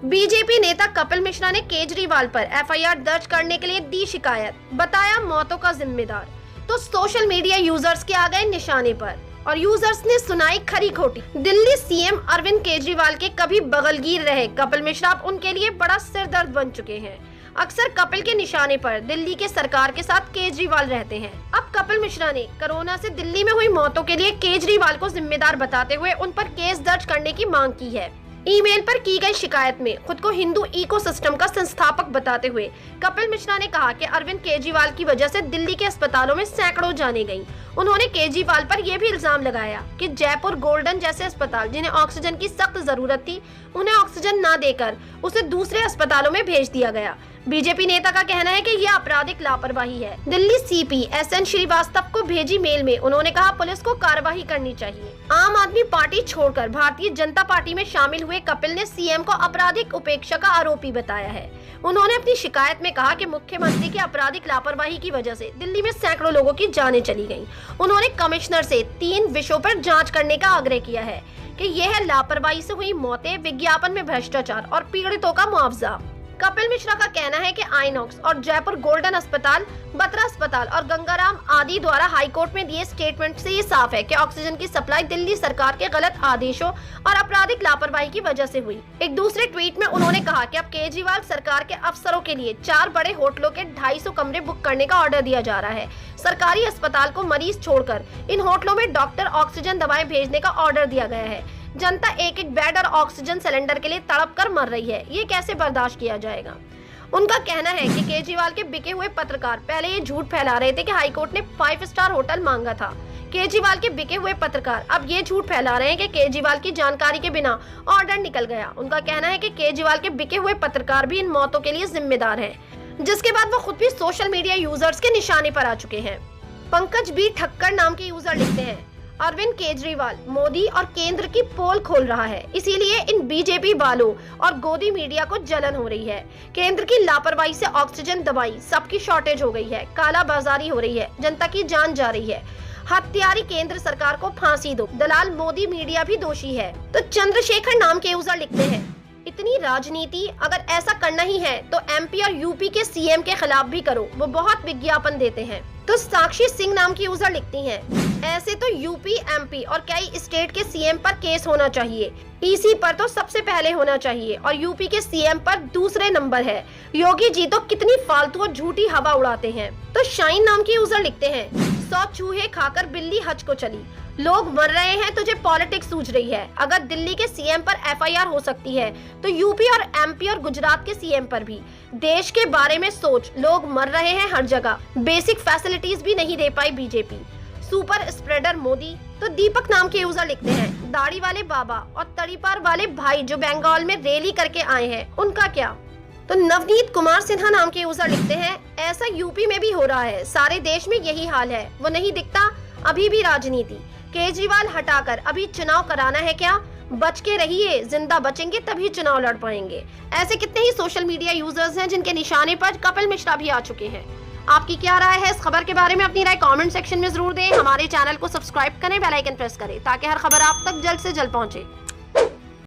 BJP नेता कपिल मिश्रा ने केजरीवाल पर एफआईआर दर्ज करने के लिए दी शिकायत, बताया मौतों का जिम्मेदार। तो सोशल मीडिया यूजर्स के आ गए निशाने पर और यूजर्स ने सुनाई खरी खोटी। दिल्ली सीएम अरविंद केजरीवाल के कभी बगलगीर रहे कपिल मिश्रा अब उनके लिए बड़ा सिरदर्द बन चुके हैं। अक्सर कपिल के निशाने पर दिल्ली के सरकार के साथ केजरीवाल रहते हैं। अब कपिल मिश्रा ने कोरोना से दिल्ली में हुई मौतों के लिए केजरीवाल को जिम्मेदार बताते हुए उन पर केस दर्ज करने की मांग की है। ईमेल पर की गई शिकायत में खुद को हिंदू इकोसिस्टम का संस्थापक बताते हुए कपिल मिश्रा ने कहा कि अरविंद केजरीवाल की वजह से दिल्ली के अस्पतालों में सैकड़ों जानें गईं। उन्होंने केजरीवाल पर यह भी इल्जाम लगाया कि जयपुर गोल्डन जैसे अस्पताल जिन्हें ऑक्सीजन की सख्त जरूरत थी, उन्हें ऑक्सीजन न देकर उसे दूसरे अस्पतालों में भेज दिया गया। बीजेपी नेता का कहना है कि यह आपराधिक लापरवाही है। दिल्ली सीपी एसएन श्रीवास्तव को भेजी मेल में उन्होंने कहा पुलिस को कार्रवाई करनी चाहिए। आम आदमी पार्टी छोड़कर भारतीय जनता पार्टी में शामिल हुए कपिल ने सीएम को आपराधिक उपेक्षा का आरोपी बताया है। उन्होंने अपनी शिकायत में कहा कि मुख्यमंत्री की आपराधिक लापरवाही की वजह से दिल्ली में सैकड़ों लोगों की जानें चली गईं। उन्होंने कमिश्नर से 3 विषयों पर जांच करने का आग्रह किया है कि यह लापरवाही से हुई मौतें, विज्ञापन में भ्रष्टाचार और पीड़ितों का मुआवजा। कपिल मिश्रा का कहना है कि आइनॉक्स और जयपुर गोल्डन अस्पताल, बत्रा अस्पताल और गंगाराम आदि द्वारा हाईकोर्ट में दिए स्टेटमेंट से ये साफ है कि ऑक्सीजन की सप्लाई दिल्ली सरकार के गलत आदेशों और आपराधिक लापरवाही की वजह से हुई। एक दूसरे ट्वीट में उन्होंने कहा कि अब केजरीवाल सरकार के अफसरों के लिए 4 बड़े होटलों के 250 कमरे बुक करने का ऑर्डर दिया जा रहा है। सरकारी अस्पताल को मरीज छोड़कर इन होटलों में डॉक्टर ऑक्सीजन दवाएं भेजने का ऑर्डर दिया गया है। जनता एक एक बेड और ऑक्सीजन सिलेंडर के लिए तड़प कर मर रही है, ये कैसे बर्दाश्त किया जाएगा। उनका कहना है कि केजरीवाल के बिके हुए पत्रकार पहले ये झूठ फैला रहे थे कि हाईकोर्ट ने 5 स्टार होटल मांगा था। केजरीवाल के बिके हुए पत्रकार अब ये झूठ फैला रहे हैं कि केजरीवाल की जानकारी के बिना ऑर्डर निकल गया। उनका कहना है कि केजरीवाल के बिके हुए पत्रकार भी इन मौतों के लिए जिम्मेदार हैं, जिसके बाद वो खुद भी सोशल मीडिया यूजर्स के निशाने पर आ चुके हैं। पंकज बी ठक्कर नाम के यूजर लिखते हैं, अरविंद केजरीवाल मोदी और केंद्र की पोल खोल रहा है, इसीलिए इन बीजेपी वालों और गोदी मीडिया को जलन हो रही है। केंद्र की लापरवाही से ऑक्सीजन दवाई सबकी शॉर्टेज हो गई है, काला बाजारी हो रही है, जनता की जान जा रही है। हत्यारी केंद्र सरकार को फांसी दो, दलाल मोदी मीडिया भी दोषी है। तो चंद्रशेखर नाम के यूजर लिखते हैं, इतनी राजनीति अगर ऐसा करना ही है तो एमपी और यूपी के सीएम के खिलाफ भी करो, वो बहुत विज्ञापन देते हैं। तो साक्षी सिंह नाम की यूजर लिखती हैं, ऐसे तो यूपी, एमपी और कई स्टेट के सीएम पर केस होना चाहिए। ईसी पर तो सबसे पहले होना चाहिए और यूपी के सीएम पर दूसरे नंबर है। योगी जी तो कितनी फालतू और झूठी हवा उड़ाते हैं। तो शाइन नाम की यूजर लिखते हैं, 100 चूहे खाकर बिल्ली हज को चली, लोग मर रहे हैं, तुझे पॉलिटिक्स सूझ रही है। अगर दिल्ली के सीएम पर एफआईआर हो सकती है तो यूपी और एमपी और गुजरात के सीएम पर भी। देश के बारे में सोच, लोग मर रहे हैं हर जगह, बेसिक फैसिलिटीज भी नहीं दे पाई बीजेपी। Super spreader Modi. तो दीपक नाम के यूजर लिखते हैं, दाढ़ी वाले बाबा और तड़ीपार वाले भाई जो बंगाल में रैली करके आए हैं, उनका क्या। तो नवनीत कुमार सिन्हा नाम के यूजर लिखते हैं, ऐसा यूपी में भी हो रहा है, सारे देश में यही हाल है, वो नहीं दिखता अभी भी राजनीति। केजरीवाल हटाकर अभी चुनाव कराना है क्या? बच के रहिए, जिंदा बचेंगे तभी चुनाव लड़ पाएंगे। ऐसे कितने ही सोशल मीडिया यूजर्स हैं जिनके निशाने पर कपिल मिश्रा भी आ चुके हैं। आपकी क्या राय है इस खबर के बारे में? अपनी राय कमेंट सेक्शन में जरूर दें। हमारे चैनल को सब्सक्राइब करें, बेल आइकन प्रेस करें ताकि हर खबर आप तक जल्द से जल्द पहुंचे।